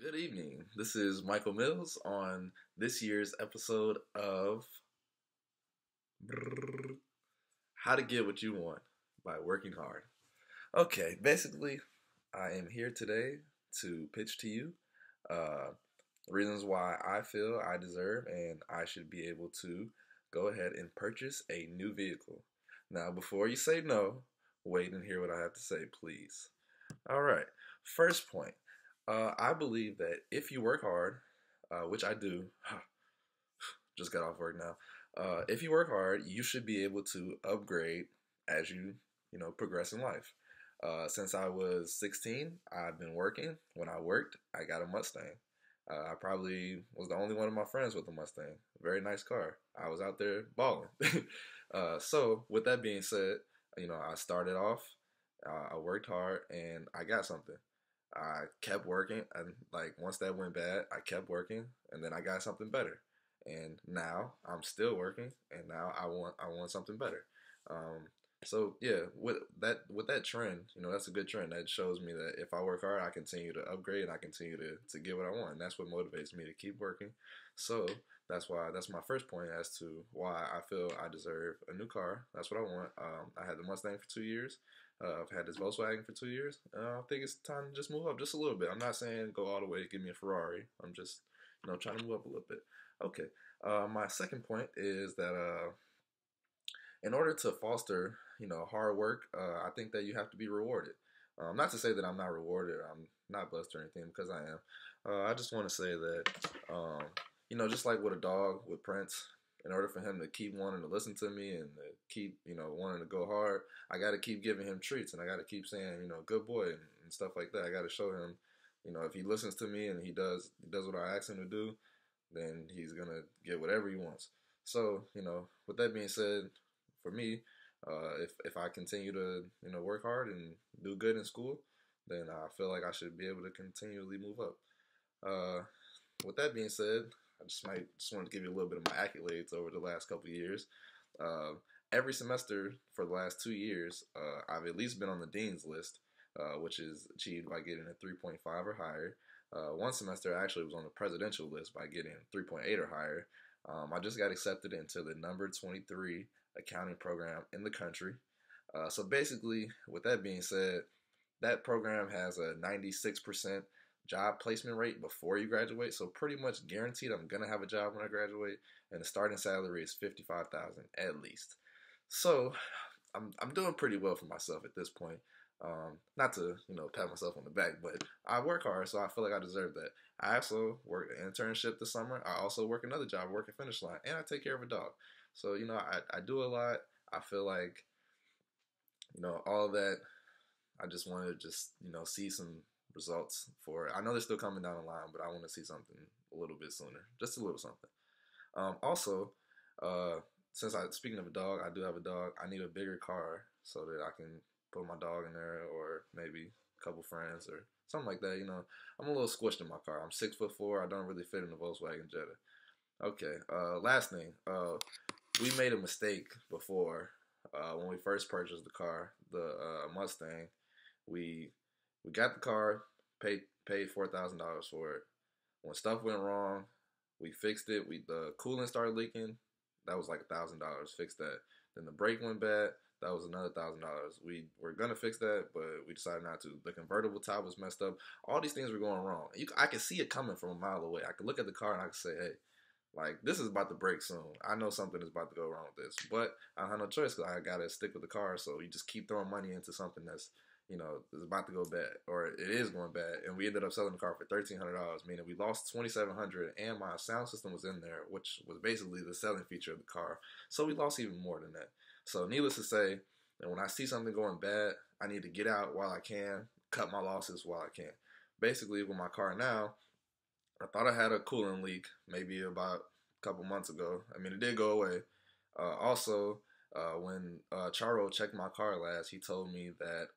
Good evening. This is Michael Mills on this year's episode of How to Get What You Want by Working Hard. Okay, basically, I am here today to pitch to you uh, reasons why I feel I deserve and I should be able to go ahead and purchase a new vehicle. Now, before you say no, wait and hear what I have to say, please. All right, first point. I believe that if you work hard, which I do, just got off work now. If you work hard, you should be able to upgrade as you progress in life. Since I was 16, I've been working. When I worked, I got a Mustang. I probably was the only one of my friends with a Mustang. Very nice car. I was out there balling. So with that being said, I started off. I worked hard and I got something. I kept working, and like once that went bad, I kept working, and then I got something better. And now I'm still working, and now I want something better. Um, so yeah, with that trend, that's a good trend. That shows me that if I work hard, I continue to upgrade and I continue to get what I want. And that's what motivates me to keep working. So that's my first point as to why I feel I deserve a new car. That's what I want. I had the Mustang for 2 years. I've had this Volkswagen for 2 years. I think it's time to just move up just a little bit. I'm not saying go all the way, give me a Ferrari. I'm just, trying to move up a little bit. Okay. My second point is that in order to foster, hard work, I think that you have to be rewarded. Not to say that I'm not rewarded. I'm not blessed or anything because I am. I just want to say that, just like with a dog with Prince, in order for him to keep wanting to listen to me and to keep, wanting to go hard, I got to keep giving him treats and I got to keep saying, good boy and stuff like that. I got to show him, if he listens to me and he does what I ask him to do, then he's gonna get whatever he wants. So, with that being said, for me, if I continue to work hard and do good in school, then I feel like I should be able to continually move up. Uh, with that being said, I just wanted to give you a little bit of my accolades over the last couple of years. Uh, every semester for the last 2 years, I've at least been on the dean's list, which is achieved by getting a 3.5 or higher. One semester I actually was on the presidential list by getting 3.8 or higher. I just got accepted into the number 23 accounting program in the country. So basically, with that being said, that program has a 96% job placement rate before you graduate. So pretty much guaranteed I'm gonna have a job when I graduate, and the starting salary is 55,000 at least. So I'm doing pretty well for myself at this point. Not to pat myself on the back, but I work hard, so I feel like I deserve that. I also work an internship this summer. I also work another job, I work at Finish Line, and I take care of a dog. So I do a lot. I feel like all of that. I just want to just see some results for it. I know they're still coming down the line, but I want to see something a little bit sooner, just a little something. Also, uh, since speaking of a dog, I do have a dog. I need a bigger car so that I can put my dog in there, or maybe a couple friends or something like that. I'm a little squished in my car. I'm 6'4". I don't really fit in the Volkswagen Jetta. Okay. Last thing. We made a mistake before when we first purchased the car, the Mustang. We we got the car, paid $4,000 for it. When stuff went wrong, we fixed it. The coolant started leaking. That was like $1,000. Fixed that. Then the brake went bad. That was another $1,000. We were gonna fix that, but we decided not to. The convertible top was messed up. All these things were going wrong. I could see it coming from a mile away. I could look at the car and I could say, "Hey, like this is about to break soon. I know something is about to go wrong with this." But I don't have no choice because I gotta stick with the car. So you just keep throwing money into something that's is about to go bad, or it is going bad. And we ended up selling the car for $1,300, meaning we lost $2,700, and my sound system was in there, which was basically the selling feature of the car. So we lost even more than that. So needless to say, and when I see something going bad, I need to get out while I can, cut my losses while I can. Basically, with my car now, I thought I had a coolant leak maybe about a couple months ago. I mean, it did go away. Also, when Charo checked my car last, he told me that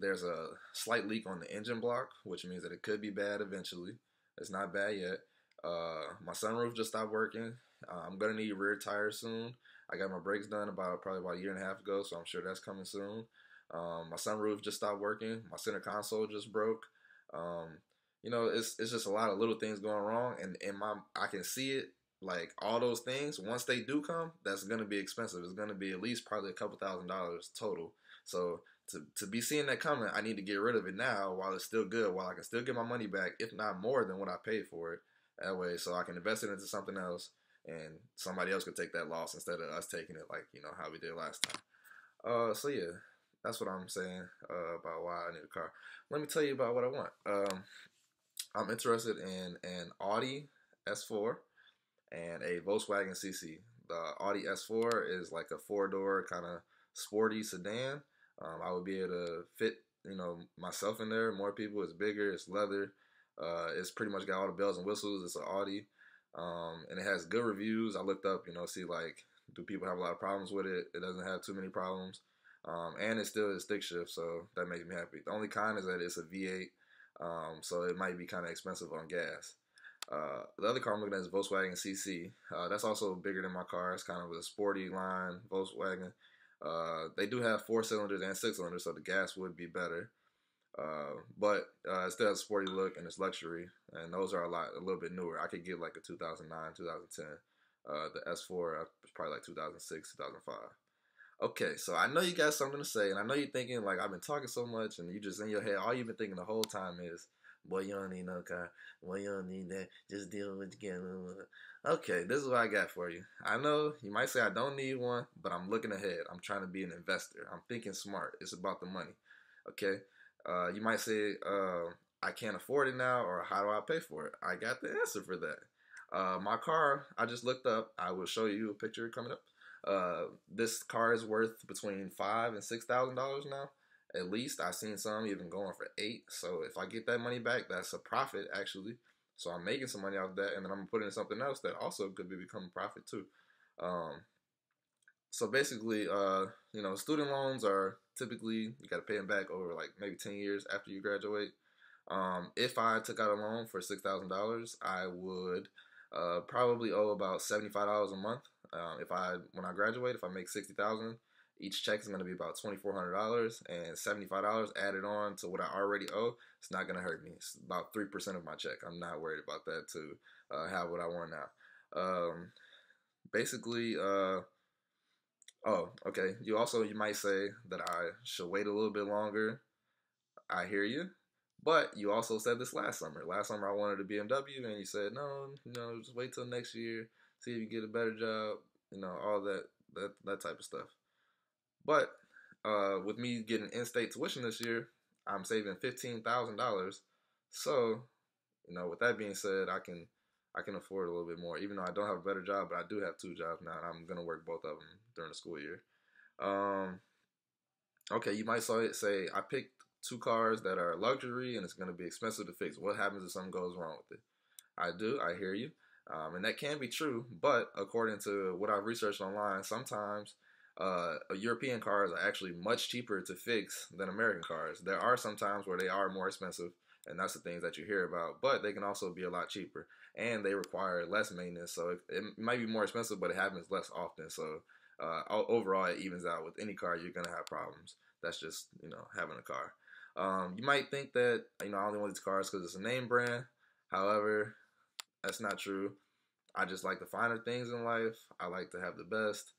there's a slight leak on the engine block, which means that it could be bad eventually. It's not bad yet. My sunroof just stopped working. I'm gonna need rear tires soon. I got my brakes done probably about a year and a half ago, so I'm sure that's coming soon. My sunroof just stopped working. My center console just broke. Um, it's just a lot of little things going wrong, and I can see it. Like all those things, once they do come, that's gonna be expensive. It's gonna be at least probably a couple $1,000s total. So to be seeing that coming, I need to get rid of it now while it's still good, while I can still get my money back, if not more than what I paid for it. That way, so I can invest it into something else, and somebody else could take that loss instead of us taking it, like how we did last time. So yeah, that's what I'm saying about why I need a car. Let me tell you about what I want. I'm interested in an Audi S4 and a Volkswagen CC. The Audi S4 is like a four-door kind of sporty sedan. I would be able to fit, myself in there. More people. It's bigger. It's leather. It's pretty much got all the bells and whistles. It's an Audi, and it has good reviews. I looked up, see like, do people have a lot of problems with it? It doesn't have too many problems, and it still is stick shift, so that makes me happy. The only con is that it's a V8, so it might be kind of expensive on gas. The other car I'm looking at is Volkswagen CC. That's also bigger than my car. It's kind of a sporty line Volkswagen. They do have 4 cylinders and 6 cylinders, so the gas would be better. But it still has a sporty look and it's luxury, and those are a little bit newer. I could get like a 2009, 2010. The S4 is probably like 2006, 2005. Okay, so I know you got something to say, and I know you're thinking, like, I've been talking so much, and you just in your head, all you've been thinking the whole time is, boy, you don't need no car. Boy, you don't need that. Just deal with it again. Okay, this is what I got for you. I know you might say I don't need one, but I'm looking ahead. I'm trying to be an investor. I'm thinking smart. It's about the money. Okay? You might say, I can't afford it now, or how do I pay for it? I got the answer for that. My car, I just looked up. I will show you a picture coming up. This car is worth between $5,000 and $6,000 now. At least I've seen some even going for 8. So if I get that money back, that's a profit actually. So I'm making some money off that, and then I'm gonna put in something else that also could become a profit too. Um, so basically, student loans are typically you got to pay them back over like maybe 10 years after you graduate. If I took out a loan for $6,000, I would probably owe about $75 a month. When I graduate, if I make 60,000, each check is going to be about $2,400, and $75 added on to what I already owe. It's not going to hurt me. It's about 3% of my check. I'm not worried about that to have what I want now. Basically. Oh, okay. You might say that I should wait a little bit longer. I hear you. But you also said this last summer. Last summer I wanted a BMW, and you said no, just wait till next year, see if you get a better job, all that type of stuff. But with me getting in-state tuition this year, I'm saving $15,000. So, with that being said, I can afford a little bit more, even though I don't have a better job, but I do have 2 jobs now, and I'm gonna work both of them during the school year. Um, okay, you might say I picked 2 cars that are luxury and it's gonna be expensive to fix. What happens if something goes wrong with it? I hear you, and that can be true. But according to what I've researched online, sometimes European cars are actually much cheaper to fix than American cars. There are some times where they are more expensive, and that's the things that you hear about. But they can also be a lot cheaper, and they require less maintenance. So it might be more expensive, but it happens less often. So overall, it evens out. With any car, you're gonna have problems. That's just having a car. You might think that I only want these cars because it's a name brand. However, that's not true. I just like the finer things in life. I like to have the best.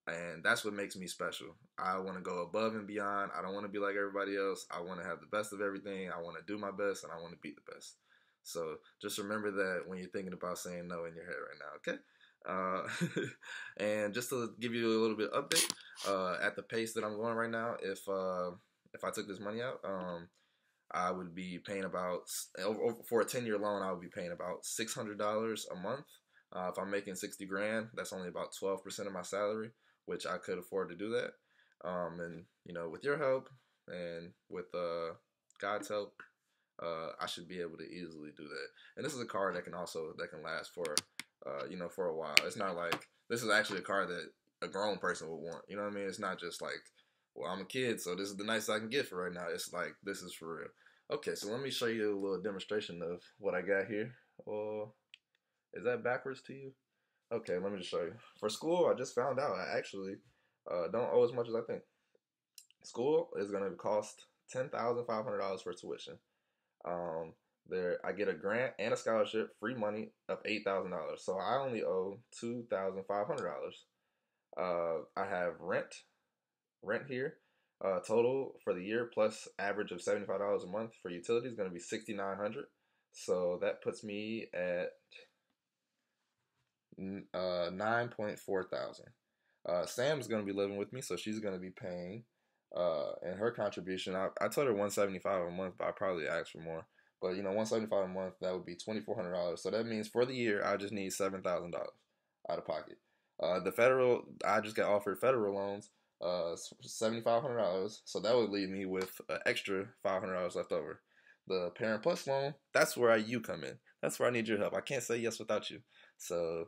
And that's what makes me special. I want to go above and beyond. I don't want to be like everybody else. I want to have the best of everything. I want to do my best, and I want to be the best. So just remember that when you're thinking about saying no in your head right now, okay? And just to give you a little bit of update, at the pace that I'm going right now, if I took this money out, I would be paying about, for a 10-year loan, I would be paying about $600 a month. If I'm making 60 grand, that's only about 12% of my salary, which I could afford to do that. And with your help and with God's help, I should be able to easily do that. And this is a car that can last for for a while. It's not like this is actually a car that a grown person would want. You know what I mean? It's not just like, well, I'm a kid, so this is the nicest I can get for right now. It's like, this is for real. Okay, so let me show you a little demonstration of what I got here. Is that backwards to you? Okay, let me just show you. For school, I just found out I actually don't owe as much as I think. School is going to cost $10,500 for tuition. Um, there I get a grant and a scholarship, free money of $8,000. So I only owe $2,500. I have rent here. Total for the year plus average of $75 a month for utilities is going to be 6,900. So that puts me at 9.4 thousand. Sam's gonna be living with me, so she's gonna be paying. And her contribution, I told her 175 a month, but I probably asked for more. But 175 a month, that would be $2,400. So that means for the year, I just need $7,000 out of pocket. The federal, I just got offered federal loans, $7,500. So that would leave me with an extra $500 left over. The Parent Plus loan, that's where you come in. That's where I need your help. I can't say yes without you. So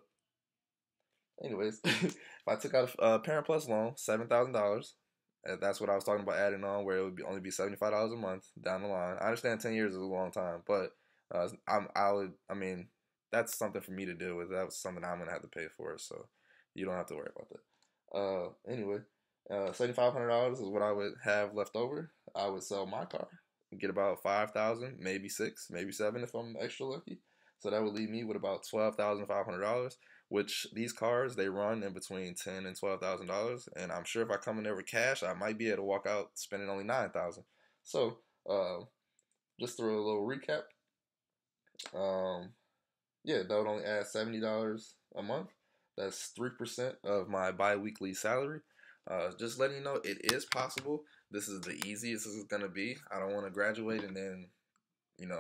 anyways, if I took out a Parent Plus loan, $7,000, that's what I was talking about adding on, where it would only be $75 a month down the line. I understand 10 years is a long time, but I mean, that's something for me to deal with. That's something I'm gonna have to pay for, so you don't have to worry about that. Anyway, $7,500 is what I would have left over. I would sell my car, get about 5,000, maybe 6, maybe 7 if I'm extra lucky. So that would leave me with about $12,500, which these cars they run in between $10,000 and $12,000, and I'm sure if I come in there with cash, I might be able to walk out spending only $9,000. So just through a little recap, um, yeah, that would only add $70 a month. That's 3% of my bi-weekly salary. Just letting you know, it is possible. This is the easiest this is gonna be. I don't want to graduate and then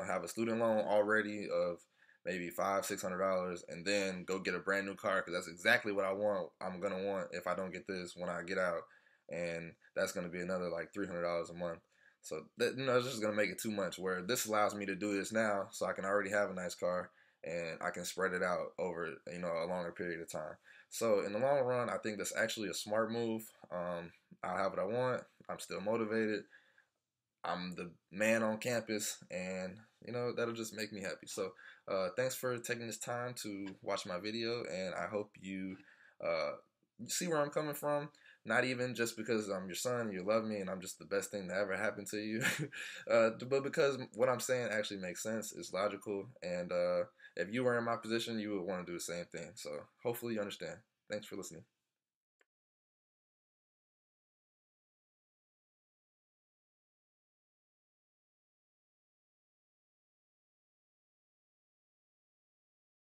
have a student loan already of maybe $500-$600 and then go get a brand new car because that's exactly what I'm gonna want if I don't get this when I get out, and that's gonna be another like $300 a month. So that it's just gonna make it too much. Where this allows me to do this now, so I can already have a nice car and I can spread it out over a longer period of time. So in the long run, I think that's actually a smart move. I'll have what I want. I'm still motivated. I'm the man on campus, and that'll just make me happy. So, thanks for taking this time to watch my video, and I hope you see where I'm coming from. Not even just because I'm your son, you love me, and I'm just the best thing that ever happened to you, but because what I'm saying actually makes sense, it's logical, and if you were in my position, you would want to do the same thing. So, hopefully, you understand. Thanks for listening.